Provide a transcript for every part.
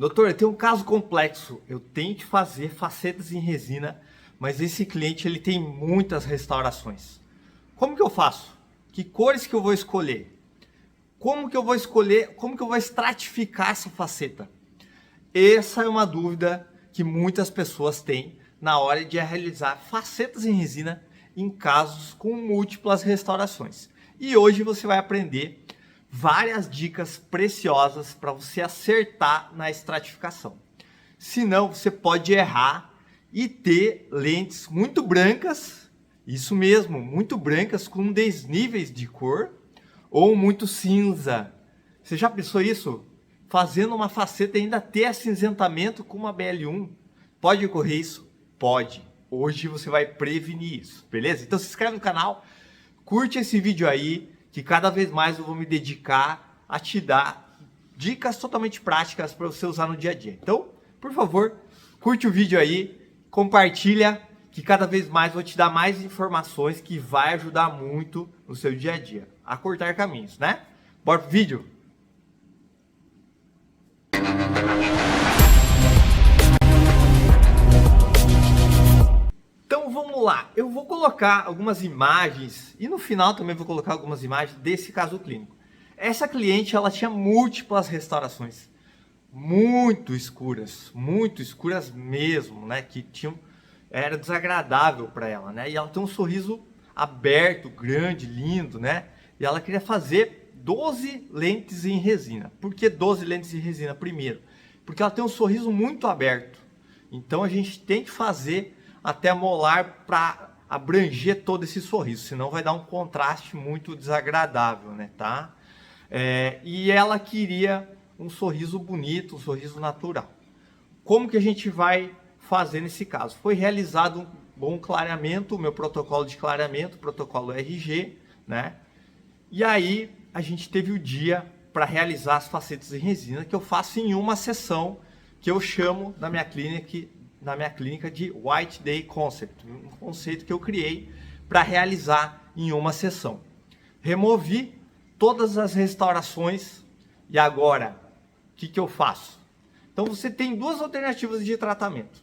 Doutor, eu tenho um caso complexo. Eu tenho que fazer facetas em resina, mas esse cliente ele tem muitas restaurações. Como que eu faço? Que cores que eu vou escolher? Como que eu vou escolher? Como que eu vou estratificar essa faceta? Essa é uma dúvida que muitas pessoas têm na hora de realizar facetas em resina em casos com múltiplas restaurações. E hoje você vai aprender várias dicas preciosas para você acertar na estratificação. Senão você pode errar e ter lentes muito brancas, isso mesmo, muito brancas com desníveis de cor ou muito cinza. Você já pensou isso? Fazendo uma faceta e ainda ter acinzentamento com uma BL1? Pode ocorrer isso? Pode. Hoje você vai prevenir isso, beleza? Então se inscreve no canal, curte esse vídeo aí, que cada vez mais eu vou me dedicar a te dar dicas totalmente práticas para você usar no dia a dia. Então, por favor, curte o vídeo aí, compartilha, que cada vez mais eu vou te dar mais informações que vai ajudar muito no seu dia a dia, a cortar caminhos, né? Bora pro vídeo? Então vamos lá, eu vou colocar algumas imagens e no final também vou colocar algumas imagens desse caso clínico. Essa cliente ela tinha múltiplas restaurações, muito escuras mesmo, né? Que tinham, era desagradável para ela, né? E ela tem um sorriso aberto, grande, lindo, né? E ela queria fazer 12 lentes em resina. Por que 12 lentes em resina? Primeiro, porque ela tem um sorriso muito aberto. Então a gente tem que fazer até molar para abranger todo esse sorriso, senão vai dar um contraste muito desagradável, né, tá? E ela queria um sorriso bonito, um sorriso natural. Como que a gente vai fazer nesse caso? Foi realizado um bom clareamento, o meu protocolo de clareamento, protocolo RG, né? E aí a gente teve o dia para realizar as facetas em resina, que eu faço em uma sessão, que eu chamo na minha clínica de White Day Concept, um conceito que eu criei para realizar em uma sessão. Removi todas as restaurações e agora, o que eu faço? Então você tem duas alternativas de tratamento.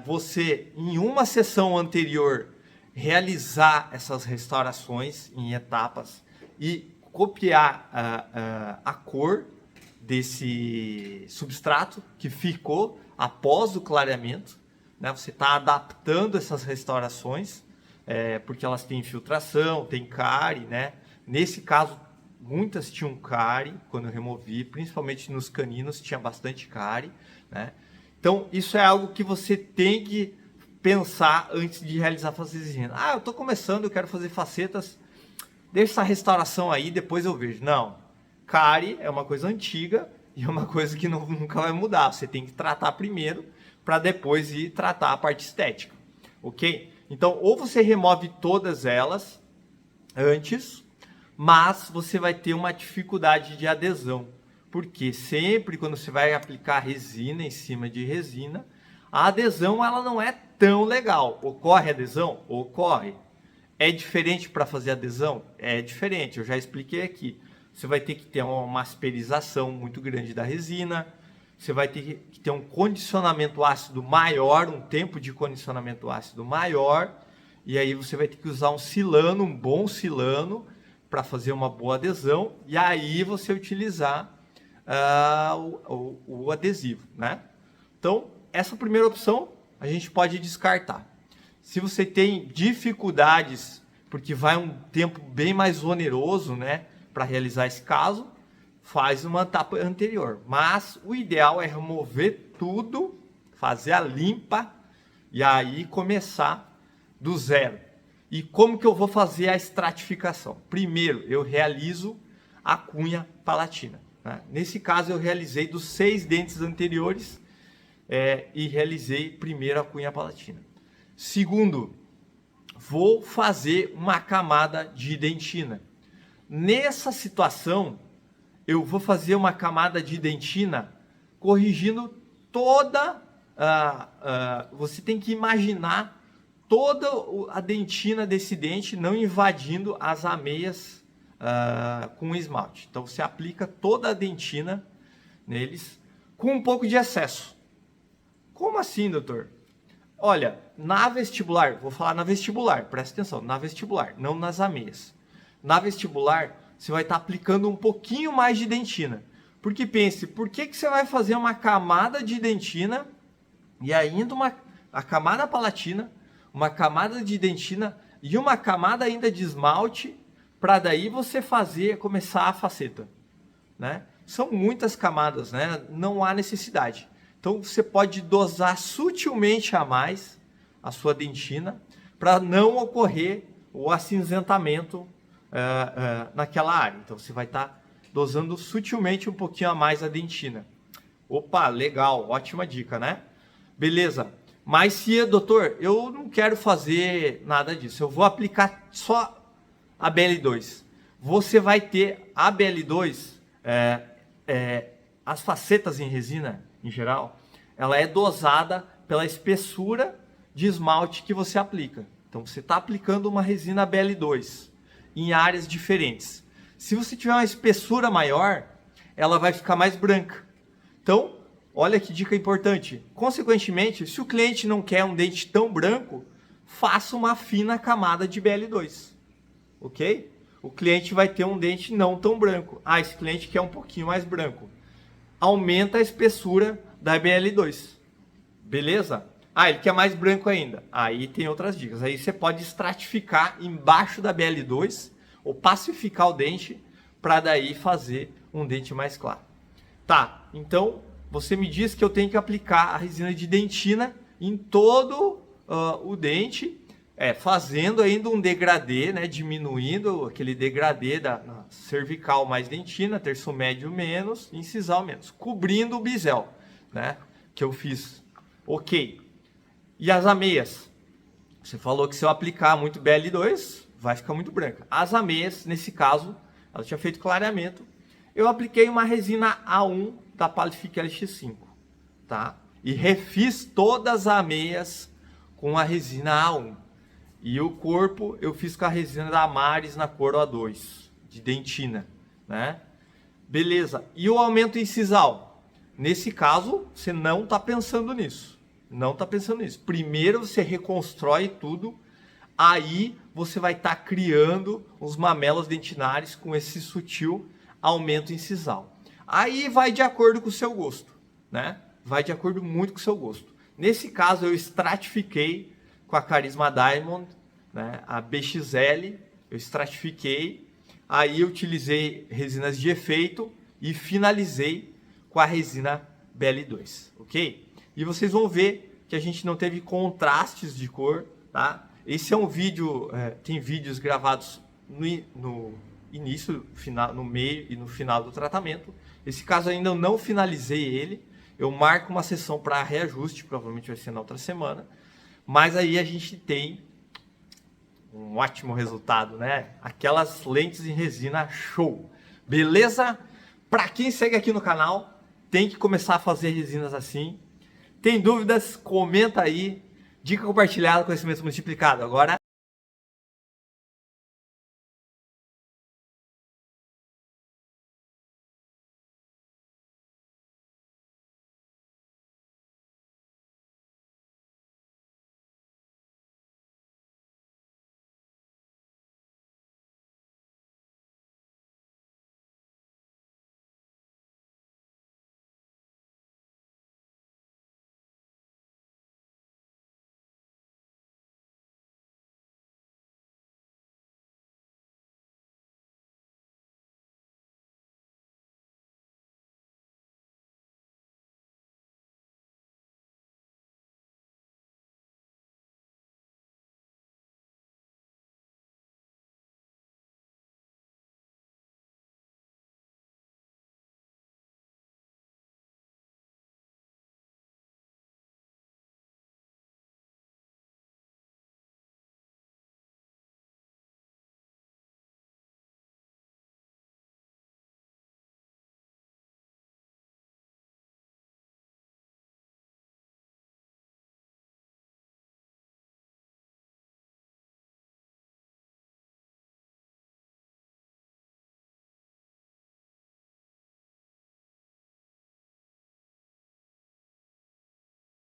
Você, em uma sessão anterior, realizar essas restaurações em etapas e copiar a cor desse substrato que ficou após o clareamento, né? Você está adaptando essas restaurações, porque elas têm infiltração, tem cárie, né? Nesse caso, muitas tinham cárie quando eu removi, principalmente nos caninos tinha bastante cárie, né? Então, isso é algo que você tem que pensar antes de realizar facetas. Eu estou começando, eu quero fazer facetas, deixa essa restauração aí, depois eu vejo. Não, cárie é uma coisa antiga e é uma coisa que nunca vai mudar. Você tem que tratar primeiro para depois ir tratar a parte estética, ok? Então, ou você remove todas elas antes, mas você vai ter uma dificuldade de adesão. Porque sempre quando você vai aplicar resina em cima de resina, a adesão ela não é tão legal. Ocorre adesão? Ocorre. É diferente para fazer adesão? É diferente, eu já expliquei aqui. Você vai ter que ter uma asperização muito grande da resina, você vai ter que ter um condicionamento ácido maior, um tempo de condicionamento ácido maior, e aí você vai ter que usar um silano, um bom silano, para fazer uma boa adesão, e aí você utilizar o adesivo, né? Então, essa primeira opção a gente pode descartar. Se você tem dificuldades, porque vai um tempo bem mais oneroso, né, para realizar esse caso, faz uma etapa anterior. Mas o ideal é remover tudo, fazer a limpa e aí começar do zero. E como que eu vou fazer a estratificação? Primeiro, eu realizo a cunha palatina, né? Nesse caso, eu realizei dos 6 dentes anteriores e realizei primeiro a cunha palatina. Segundo, vou fazer uma camada de dentina. Nessa situação, eu vou fazer uma camada de dentina corrigindo toda... você tem que imaginar toda a dentina desse dente não invadindo as ameias com esmalte. Então você aplica toda a dentina neles, com um pouco de excesso. Como assim, doutor? Olha, na vestibular, vou falar na vestibular, presta atenção, na vestibular, não nas ameias. Na vestibular, você vai estar aplicando um pouquinho mais de dentina. Porque pense, por que você vai fazer uma camada de dentina e ainda a camada palatina, uma camada de dentina e uma camada ainda de esmalte, para daí você começar a faceta, né? São muitas camadas, né? Não há necessidade. Então você pode dosar sutilmente a mais a sua dentina para não ocorrer o acinzentamento naquela área. Então você vai estar dosando sutilmente um pouquinho a mais a dentina. Opa, legal, ótima dica, né? Beleza. Mas se, doutor, eu não quero fazer nada disso, eu vou aplicar só a BL2. Você vai ter a BL2, as facetas em resina, em geral, ela é dosada pela espessura de esmalte que você aplica. Então, você está aplicando uma resina BL2 em áreas diferentes. Se você tiver uma espessura maior, ela vai ficar mais branca. Então, olha que dica importante. Consequentemente, se o cliente não quer um dente tão branco, faça uma fina camada de BL2. Ok? O cliente vai ter um dente não tão branco. Ah, esse cliente quer um pouquinho mais branco. Aumenta a espessura da BL2. Beleza? Ah, ele quer mais branco ainda. Aí tem outras dicas. Aí você pode estratificar embaixo da BL2 ou pacificar o dente para daí fazer um dente mais claro. Tá, então você me diz que eu tenho que aplicar a resina de dentina em todo o dente, fazendo ainda um degradê, né, diminuindo aquele degradê da cervical mais dentina, terço médio menos, incisal menos, cobrindo o bisel, né, que eu fiz. Ok. E as ameias? Você falou que se eu aplicar muito BL2, vai ficar muito branca. As ameias, nesse caso, ela tinha feito clareamento. Eu apliquei uma resina A1 da Palific LX5, tá? E refiz todas as ameias com a resina A1. E o corpo eu fiz com a resina da Amaris na cor O2, de dentina, né? Beleza. E o aumento incisal? Nesse caso, você não está pensando nisso. Não está pensando nisso. Primeiro você reconstrói tudo, aí você vai estar criando os mamelos dentinários com esse sutil aumento incisal. Aí vai de acordo com o seu gosto, né? Vai de acordo muito com o seu gosto. Nesse caso eu estratifiquei com a Carisma Diamond, né? A BXL, eu estratifiquei, aí eu utilizei resinas de efeito e finalizei com a resina BL2, ok? E vocês vão ver que a gente não teve contrastes de cor, tá? Esse é um vídeo, tem vídeos gravados no início, final, no meio e no final do tratamento. Esse caso ainda eu não finalizei ele, eu marco uma sessão para reajuste, provavelmente vai ser na outra semana, mas aí a gente tem um ótimo resultado, né? Aquelas lentes em resina show, beleza? Para quem segue aqui no canal, tem que começar a fazer resinas assim. Tem dúvidas? Comenta aí. Dica compartilhada, conhecimento multiplicado. Agora